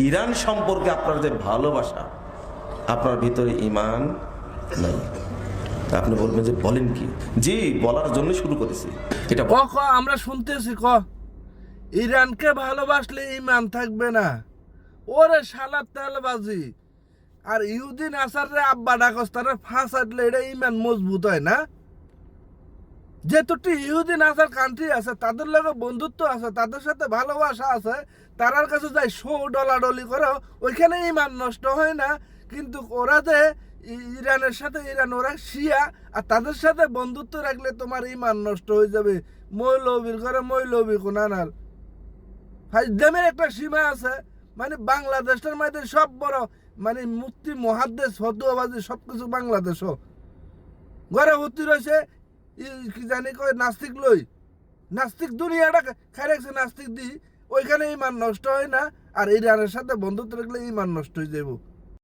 Iran সম্পর্কে আপনার যে ভালোবাসা, আপনার ভিতরে ঈমান নাই। আপনি বলবেন যে বলেন কি? জি, বলার জন্য শুরু করেছি এটা। আমরা শুনতেছি ইরানকে ভালোবাসলে ঈমান থাকবে না। ওরে শালা তেলবাজি। আর ইহুদি নাসারে আব্বা ডাকস তারা ফাঁসাইলে এটা ঈমান মজবুত হয় না। যেহেতু ইহুদি নাসার কান্ট্রি আছে, তাদের লগে বন্ধুত্ব আছে, তাদের সাথে ভালোবাসা আছে, তারার কাছে যাই ডলাডলি করে, ওইখানে ঈমান নষ্ট হয় না। কিন্তু ওরা যে ইরানের সাথে ওরা শিয়া, আর তাদের সাথে বন্ধুত্ব রাখলে তোমার ঈমান নষ্ট হয়ে যাবে। মৌলবীর ঘরে মৌলবী কোনানার ফাইজদামের একটা সীমা আছে। মানে বাংলাদেশের মধ্যে সব বড় মানে মুক্তি মহাদ্দেশ ফতুয়াবাজি সবকিছু বাংলাদেশও ঘরে ভর্তি রয়েছে। কি জানি কয় নাস্তিক লই, নাস্তিক দুনিয়াটা খাই রাখছে নাস্তিক দি। ওইখানে ঈমান নষ্ট হয় না, আর ইরানের সাথে বন্ধুত্ব রাখলে ঈমান নষ্ট হয়ে যাবো।